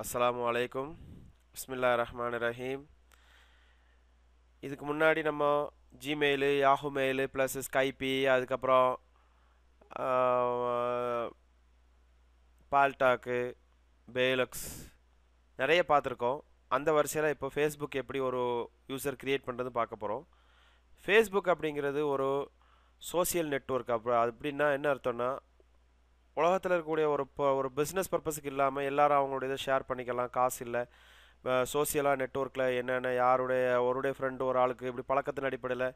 அஸ்ஸலாமு அலைக்கும். பிஸ்மில்லாஹிர் ரஹ்மானிர் ரஹீம். இதுக்கு முன்னாடி நம்ம ஜிமெயிலு, யாஹூ மெயிலு ப்ளஸ் ஸ்கைப்பி, அதுக்கப்புறம் பால்டாக்கு, பேலக்ஸ் நிறைய பார்த்துருக்கோம். அந்த வரிசையில் இப்போ ஃபேஸ்புக் எப்படி ஒரு யூசர் க்ரியேட் பண்ணுறது பார்க்க போகிறோம். ஃபேஸ்புக் அப்படிங்கிறது ஒரு சோசியல் நெட்வொர்க். அப்புறம் அப்படின்னா என்ன அர்த்தம்னா, உலகத்தில் இருக்கக்கூடிய ஒரு பிஸ்னஸ் பர்பஸுக்கு இல்லாமல் எல்லாரும் அவங்களுடைய இதை ஷேர் பண்ணிக்கலாம். காசு இல்லை, சோசியலாக நெட்வொர்க்கில் என்னென்ன ஒருடைய ஃப்ரெண்டு ஒரு ஆளுக்கு இப்படி பழக்கத்தின் அடிப்படையில்,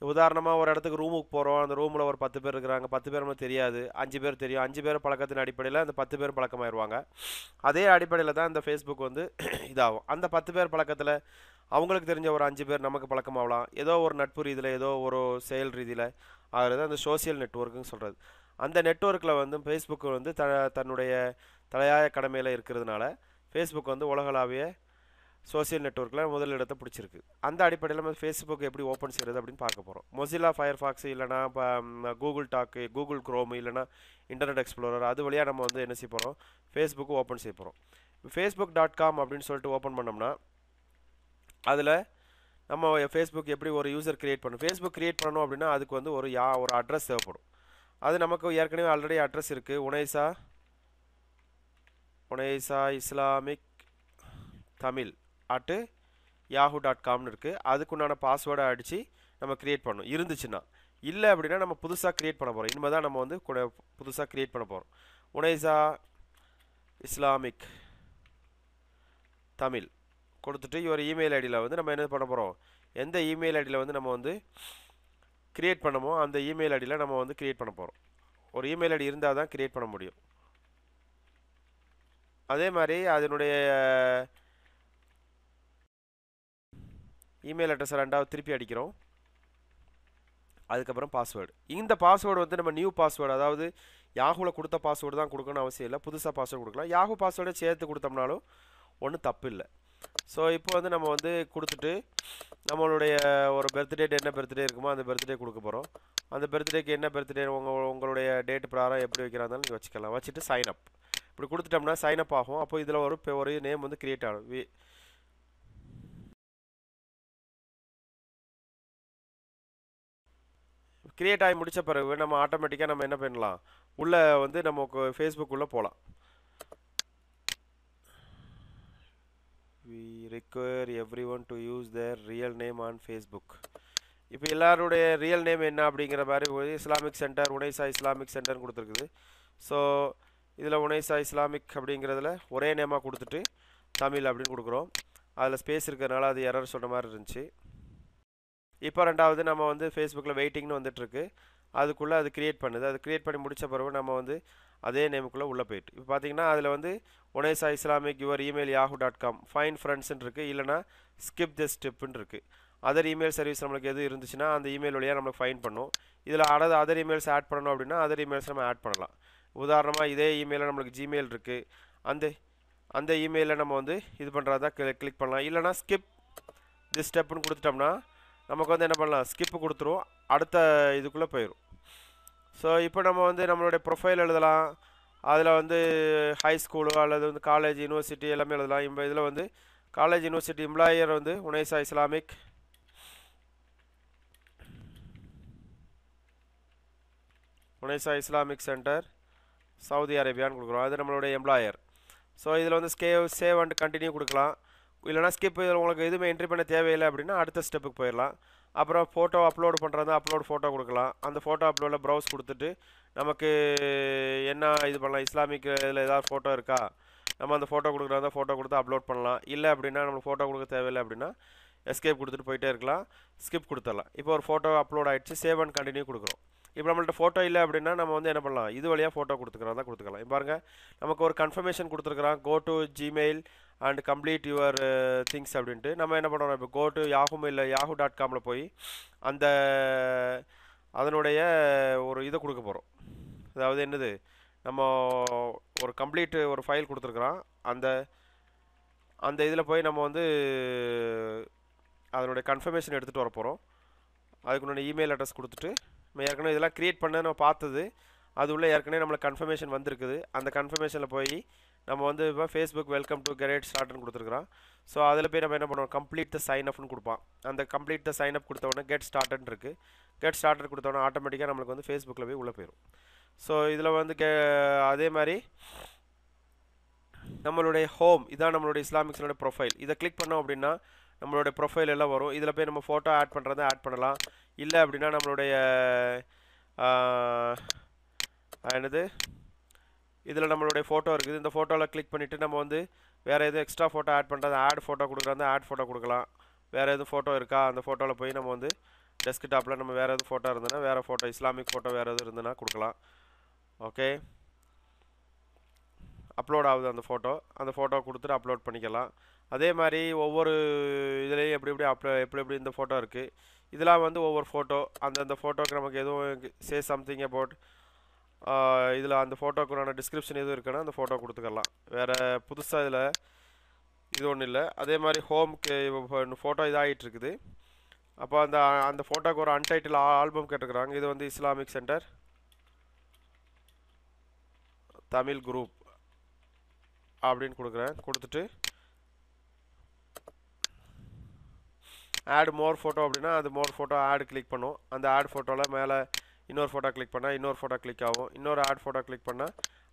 உதாரணமாக ஒரு இடத்துக்கு ரூமுக்கு போகிறோம். அந்த ரூமில் ஒரு 10 பேர் இருக்கிறாங்க. 10 பேர் நமக்கு தெரியாது, 5 பேர் தெரியும். 5 பேர் பழக்கத்தின் அடிப்படையில் அந்த 10 பேர் பழக்கமாயிருவாங்க. அதே அடிப்படையில் தான் இந்த ஃபேஸ்புக் வந்து இதாகும். அந்த 10 பேர் பழக்கத்தில் அவங்களுக்கு தெரிஞ்ச ஒரு 5 பேர் நமக்கு பழக்கமாகலாம். ஏதோ ஒரு நட்பு ரீதியில், ஏதோ ஒரு செயல் ரீதியில் ஆகிறது அந்த சோசியல் நெட்வொர்க்குன்னு சொல்கிறது. அந்த நெட்வொர்க்கில் வந்து ஃபேஸ்புக் வந்து தன்னுடைய தலையாய கடமையில் இருக்கிறதுனால ஃபேஸ்புக் வந்து உலகளாவிய சோசியல் நெட்வொர்க்கில் முதல் இடத்தை பிடிச்சிருக்கு. அந்த அடிப்படையில் நம்ம ஃபேஸ்புக் எப்படி ஓப்பன் செய்கிறது அப்படின்னு பார்க்க போகிறோம். மொசிலா ஃபயர்ஃபாக்ஸ் இல்லைனா இப்போ கூகுள் டாக்கு, கூகுள் குரோம் இல்லைனா இன்டர்நெட் எக்ஸ்ப்ளோரர், அது வழியாக நம்ம வந்து என்ன செய்ய போகிறோம், ஃபேஸ்புக்கு ஓப்பன் செய்ய போகிறோம். facebook.com அப்படின்னு சொல்லிட்டு ஓப்பன் பண்ணோம்னா அதில் நம்ம ஃபேஸ்புக் எப்படி ஒரு யூசர் க்ரியேட் பண்ணணும். ஃபேஸ்புக் க்ரியேட் பண்ணணும் அப்படின்னா அதுக்கு வந்து ஒரு அட்ரஸ் தேவைப்படும். அது நமக்கு ஏற்கனவே ஆல்ரெடி அட்ரஸ் இருக்குது. உனைசா இஸ்லாமிக் தமிழ் @yahoo.comனு இருக்குது. அதுக்குண்டான பாஸ்வேர்டை அடித்து நம்ம க்ரியேட் பண்ணணும் இருந்துச்சுன்னா. இல்லை அப்படின்னா நம்ம புதுசாக க்ரியேட் பண்ண போகிறோம். இனிமேல் தான் நம்ம வந்து புதுசாக க்ரியேட் பண்ண போகிறோம். உனைசா இஸ்லாமிக் தமிழ் கொடுத்துட்டு ஒரு இமெயில் ஐடியில் வந்து நம்ம என்ன பண்ண போகிறோம், எந்த இமெயில் ஐடியில் வந்து நம்ம வந்து க்ரியேட் பண்ணமோ அந்த இமெயில் ஐடியில் நம்ம வந்து க்ரியேட் பண்ண போகிறோம். ஒரு இமெயில் ஐடி இருந்தால் தான் க்ரியேட் பண்ண முடியும். அதே மாதிரி அதனுடைய இமெயில் அட்ரஸை ரெண்டாவது திருப்பி அடிக்கிறோம். அதுக்கப்புறம் பாஸ்வேர்டு. இந்த பாஸ்வேர்டு வந்து நம்ம நியூ பாஸ்வேர்டு, அதாவது யாஹூவில் கொடுத்த பாஸ்வேர்டு தான் கொடுக்கணும்னு அவசியம் இல்லை. புதுசாக பாஸ்வேர்டு கொடுக்கலாம். யாஹூ பாஸ்வேர்டை சேர்த்து கொடுத்தோம்னாலும் ஒன்றும் தப்பு இல்லை. ஸோ இப்போ வந்து நம்ம வந்து கொடுத்துட்டு நம்மளுடைய ஒரு என்ன பர்த்டே இருக்குமோ அந்த பர்த்டே கொடுக்க போகிறோம். அந்த பர்த்டேக்கு என்ன பர்த்டே உங்களுடைய டேட் பிரகாரம் எப்படி வைக்கிறாந்தாலும் நீங்கள் வச்சுக்கலாம். வச்சுட்டு சைன் அப் இப்படி கொடுத்துட்டோம்னா சைன் அப் ஆகும். அப்போ இதில் ஒரு நேம் வந்து க்ரியேட் ஆகும். க்ரியேட் ஆகி முடித்த பிறகு நம்ம ஆட்டோமேட்டிக்காக நம்ம என்ன பண்ணலாம், உள்ளே வந்து நமக்கு ஃபேஸ்புக் உள்ளே போகலாம். we require everyone to use their real name on Facebook. இப்போ எல்லாருடைய ரியல் நேம் என்ன அப்படிங்கிற மாதிரி இஸ்லாமிக் சென்டர், உனைசா இஸ்லாமிக் சென்டர்னு கொடுத்துருக்குது. ஸோ இதில் உனைசா இஸ்லாமிக் அப்படிங்கிறதுல ஒரே நேமாக கொடுத்துட்டு தமிழ் அப்படின்னு கொடுக்குறோம். அதில் ஸ்பேஸ் இருக்கிறதுனால அது எரர் சொன்ன மாதிரி இருந்துச்சு. இப்போ ரெண்டாவது நம்ம வந்து ஃபேஸ்புக்கில் வெயிட்டிங்னு வந்துட்டுருக்கு. அதுக்குள்ளே அது க்ரியேட் பண்ணுது. அது க்ரியேட் பண்ணி முடித்த பிறகு நம்ம வந்து அதே நேமுக்குள்ளே உள்ளே போயிட்டு இப்போ பார்த்தீங்கன்னா அதில் வந்து Unaiza Islamic your email yahoo.com fine ஃப்ரெண்ட்ஸ்ன்னு இருக்குது. இல்லைனா ஸ்கிப் தி ஸ்டெப்புன்னு இருக்குது. அதர் இமெயில் சர்வீஸ் நம்மளுக்கு எது இருந்துச்சுன்னா அந்த இமெயில் வழியாக நம்மளுக்கு ஃபைன் பண்ணும். இதில் அதர் இமெயில்ஸ் ஆட் பண்ணணும் அப்படின்னா அதர் இமெயில்ஸ் நம்ம ஆட் பண்ணலாம். உதாரணமாக இதே இமெயிலில் நம்மளுக்கு ஜிமெயில் இருக்குது. அந்த இமெயிலில் நம்ம வந்து இது பண்ணுறதா கிளிக் பண்ணலாம். இல்லைனா ஸ்கிப் தி ஸ்டெப்புன்னு கொடுத்துட்டோம்னா நமக்கு வந்து என்ன பண்ணலாம், ஸ்கிப்பு கொடுத்துரும், அடுத்த இதுக்குள்ளே போயிடும். ஸோ இப்போ நம்ம வந்து நம்மளுடைய ப்ரொஃபைல் எழுதலாம். அதில் வந்து ஹை ஸ்கூலு அல்லது வந்து காலேஜ், யூனிவர்சிட்டி எல்லாமே எழுதலாம். இப்போ இதில் வந்து காலேஜ், யூனிவர்சிட்டி எம்ப்ளாயர் வந்து உனைசா இஸ்லாமிக் சென்டர் சவுதி அரேபியான்னு கொடுக்குறோம். அது நம்மளுடைய எம்ப்ளாயர். ஸோ இதில் வந்து சேவ் அண்ட் கண்டினியூ கொடுக்கலாம். இல்லைனா ஸ்கிப், இதில் உங்களுக்கு எதுவுமே என்ட்ரி பண்ண தேவையில்லை அப்படின்னா அடுத்த ஸ்டெப்புக்கு போயிடலாம். அப்புறம் ஃபோட்டோ அப்லோடு பண்ணுறது அப்லோட் ஃபோட்டோ கொடுக்கலாம். அந்த ஃபோட்டோ அப்லோடில் ப்ரௌஸ் கொடுத்துட்டு நமக்கு என்ன இது பண்ணலாம், இஸ்லாமிக் இதில் ஏதாவது ஃபோட்டோ இருக்கா, நம்ம அந்த ஃபோட்டோ கொடுக்குறதா ஃபோட்டோ கொடுத்து அப்லோட் பண்ணலாம். இல்லை அப்படின்னா நம்மளுக்கு ஃபோட்டோ கொடுக்க தேவையில்லை அப்படின்னா எஸ்கேப் கொடுத்துட்டு போயிட்டே இருக்கலாம், ஸ்கிப் கொடுத்துடலாம். இப்போ ஒரு ஃபோட்டோ அப்லோட் ஆகிடுச்சு, சேவ் அண்ட் கண்டினியூ கொடுக்குறோம். இப்போ நம்மள்ட்ட ஃபோட்டோ இல்லை அப்படின்னா நம்ம வந்து என்ன பண்ணலாம், இது வழியாக ஃபோட்டோ கொடுத்துக்கிறதா கொடுத்துக்கலாம். இப்போ பாருங்கள் நமக்கு ஒரு கன்ஃபர்மேஷன் கொடுத்துருக்குறான், go to Gmail and complete your things அப்படின்ட்டு. நம்ம என்ன பண்ணுறோம், இப்போ கோ டு yahoo.comல போய் அதனுடைய ஒரு இதை கொடுக்க போகிறோம். அதாவது என்னது, நம்ம ஒரு ஒரு ஃபைல் கொடுத்துருக்குறான். அந்த இதில் போய் நம்ம வந்து அதனுடைய கன்ஃபர்மேஷன் எடுத்துகிட்டு வர போகிறோம். அதுக்குன்னு இமெயில் அட்ரஸ் கொடுத்துட்டு நம்ம ஏற்கனவே இதெல்லாம் க்ரியேட் பண்ண நம்ம பார்த்தது அது உள்ள ஏற்கனவே நம்மளுக்கு கன்ஃபர்மேஷன் வந்திருக்குது. அந்த கன்ஃபர்மேஷனில் போய் நம்ம வந்து இப்போ ஃபேஸ்புக் வெல்கம் டு கெட் ஸ்டார்ட்னு கொடுத்துருக்குறோம். ஸோ அதில் போய் நம்ம என்ன பண்ணுவோம், கம்ப்ளீட் த சைன் அப்னு கொடுப்பான். அந்த கம்ப்ளீட் த சைன் அப் கொடுத்த உடனே கெட் ஸ்டார்ட்னு இருக்குது. கெட் ஸ்டார்டட் கொடுத்த உடனே ஆட்டோமேட்டிக்காக நம்மளுக்கு வந்து ஃபேஸ்புக்கில் போய் உள்ளே போயிடும். ஸோ இதில் வந்து அதே மாதிரி நம்மளுடைய ஹோம் இதான் நம்மளுடைய இஸ்லாமிக்ஸோட ப்ரொஃபைல். இதை கிளிக் பண்ணோம் அப்படின்னா நம்மளுடைய ப்ரொஃபைல் எல்லாம் வரும். இதில் போய் நம்ம ஃபோட்டோ ஆட் பண்ணுறதை ஆட் பண்ணலாம். இல்லை அப்படின்னா நம்மளுடைய என்னது இதில் நம்மளுடைய ஃபோட்டோ இருக்குது. இந்த ஃபோட்டோவில் கிளிக் பண்ணிவிட்டு நம்ம வந்து வேறு எதுவும் எக்ஸ்ட்ரா ஃபோட்டோ ஆட் பண்ணுறது ஆட் ஃபோட்டோ கொடுக்குறாங்க, ஆட் ஃபோட்டோ கொடுக்கலாம். வேறு எதுவும் ஃபோட்டோ இருக்கா அந்த ஃபோட்டோவில் போய் நம்ம வந்து டெஸ்க்டாப்பில் நம்ம வேறு எதுவும் ஃபோட்டோ இருந்ததுன்னா வேறு ஃபோட்டோ இஸ்லாமிக் ஃபோட்டோ வேறு எதுவும் இருந்ததுன்னா கொடுக்கலாம். ஓகே, அப்லோட் ஆகுது அந்த ஃபோட்டோ கொடுத்துட்டு அப்லோட் பண்ணிக்கலாம். அதே மாதிரி ஒவ்வொரு இதுலேயும் எப்படி இந்த ஃபோட்டோ இருக்குது. இதெல்லாம் வந்து ஒவ்வொரு ஃபோட்டோ அந்த ஃபோட்டோக்கு நமக்கு எதுவும் சே சம்திங் அபவுட் இதில் அந்த ஃபோட்டோக்குறான டிஸ்கிரிப்ஷன் எதுவும் இருக்குன்னா அந்த ஃபோட்டோ கொடுத்துக்கலாம். வேறு புதுசாக இதில் இது ஒன்றும் இல்லை. அதே மாதிரி ஹோம்க்கு ஃபோட்டோ இதாகிட்டு இருக்குது. அப்போ அந்த ஃபோட்டோக்கு ஒரு அன்டைட்டில் ஆல்பம் கேட்டுக்கிறாங்க. இது வந்து இஸ்லாமிக் சென்டர் தமிழ் குரூப் அப்படின்னு கொடுக்குறேன். கொடுத்துட்டு ஆட் மோர் ஃபோட்டோ அப்படின்னா அது மோர் ஃபோட்டோ ஆட் கிளிக் பண்ணும். அந்த ஆட் ஃபோட்டோவில் மேலே இன்னொரு ஃபோட்டோ கிளிக் பண்ணால் இன்னொரு ஃபோட்டோ கிளிக் ஆகும். இன்னொரு ஆட் ஃபோட்டோ கிளிக் பண்ணால்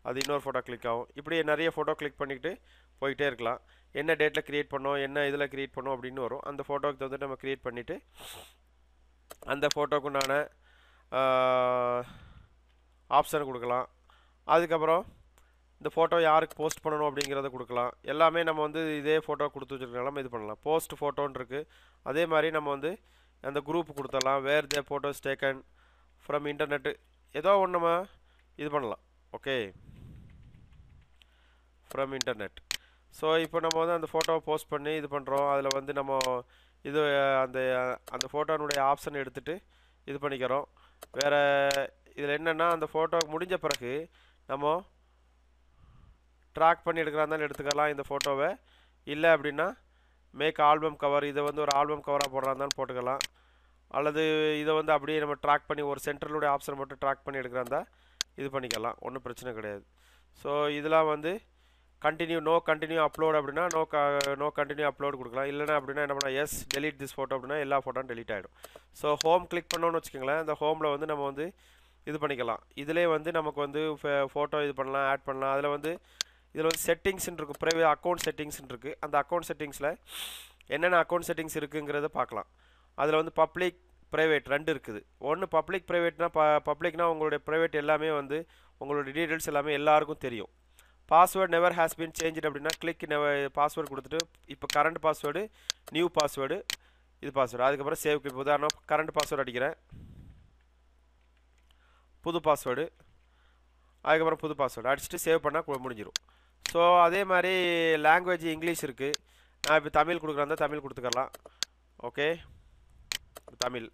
அது இன்னொரு ஃபோட்டோ கிளிக் ஆகும். இப்படி நிறைய ஃபோட்டோ கிளிக் பண்ணிக்கிட்டு போய்கிட்டே இருக்கலாம். என்ன டேட்டில் க்ரியேட் பண்ணோம், என்ன இதில் க்ரியேட் பண்ணோம் அப்படின்னு வரும். அந்த ஃபோட்டோக்கு தந்துட்டு நம்ம க்ரியேட் பண்ணிவிட்டு அந்த ஃபோட்டோக்குண்டான ஆப்ஷன் கொடுக்கலாம். அதுக்கப்புறம் இந்த ஃபோட்டோ யாருக்கு போஸ்ட் பண்ணணும் அப்படிங்கிறத கொடுக்கலாம். எல்லாமே நம்ம வந்து இதே ஃபோட்டோ கொடுத்து வச்சுருக்கனால இது பண்ணலாம். போஸ்ட் ஃபோட்டோன்னு இருக்குது. அதே மாதிரி நம்ம வந்து அந்த குரூப் கொடுத்துடலாம். Where the photos taken from internet ஏதோ ஒன்று நம்ம இது பண்ணலாம். Okay, from internet. ஸோ இப்போ நம்ம வந்து அந்த ஃபோட்டோவை போஸ்ட் பண்ணி இது பண்ணுறோம். அதில் வந்து நம்ம இது அந்த ஃபோட்டோனுடைய ஆப்ஷன் எடுத்துகிட்டு இது பண்ணிக்கிறோம். வேறு இதில் என்னென்னா அந்த ஃபோட்டோ முடிஞ்ச பிறகு நம்ம ட்ராக் பண்ணி எடுக்கிறா இருந்தாலும் எடுத்துக்கலாம் இந்த ஃபோட்டோவை. இல்லை அப்படின்னா மேக் ஆல்பம் கவர், இதை வந்து ஒரு ஆல்பம் கவராக போடுறா இருந்தாலும் போட்டுக்கலாம். அல்லது இதை வந்து அப்படியே நம்ம ட்ராக் பண்ணி ஒரு சென்ட்ரலுடைய ஆப்ஷன் மட்டும் ட்ராக் பண்ணி எடுக்கிறா இருந்தால் இது பண்ணிக்கலாம், ஒன்றும் பிரச்சனை கிடையாது. ஸோ இதெல்லாம் வந்து நோ கண்டினியூ அப்லோட் அப்படின்னா நோ கண்டினியூ அப்லோட் கொடுக்கலாம். இல்லைனா அப்படின்னா என்ன பண்ணால் எஸ் டெலிட் திஸ் ஃபோட்டோ அப்படின்னா எல்லா ஃபோட்டோவும் டெலிட் ஆகிடும். ஸோ ஹோம் கிளிக் பண்ணோன்னு வச்சுக்கோங்களேன். அந்த ஹோமில் வந்து நம்ம வந்து இது பண்ணிக்கலாம். இதிலே வந்து நமக்கு வந்து ஃபோட்டோ இது பண்ணலாம், ஆட் பண்ணலாம். அதில் வந்து இதில் வந்து செட்டிங்ஸ்ன்னு இருக்குது, ப்ரைவேட் அக்கௌண்ட் செட்டிங்ஸ்ன்னு இருக்குது. அந்த அக்கௌண்ட் செட்டிங்ஸில் என்னென்ன அக்கௌண்ட் செட்டிங்ஸ் இருக்குங்கிறத பார்க்கலாம். அதில் வந்து பப்ளிக் ப்ரைவேட் ரெண்டு இருக்குது. ஒன்று பப்ளிக் ப்ரைவேட்னா பப்ளிக்னா உங்களுடைய ப்ரைவேட் எல்லாமே வந்து உங்களுடைய டீட்டெயில்ஸ் எல்லாமே எல்லாருக்கும் தெரியும். Password never has been change அப்படின்னா கிளிக் நெவர் பாஸ்வேர்டு கொடுத்துட்டு இப்போ கரண்ட் பாஸ்வேர்டு, நியூ பாஸ்வேர்டு, இது பாஸ்வேர்டு, அதுக்கப்புறம் சேவ் கிளிக். உதாரணம் கரண்ட் பாஸ்வேர்டு அடிக்கிறேன், புது பாஸ்வேர்டு, அதுக்கப்புறம் புது பாஸ்வேர்டு அடிச்சுட்டு சேவ் பண்ணால் முடிஞ்சிடும். ஸோ அதே மாதிரி லாங்குவேஜ் இங்கிலீஷ் இருக்குது. நான் இப்போ தமிழ் கொடுக்குறேன், தமிழ் கொடுத்துக்கலாம். ஓகே, தமிழ்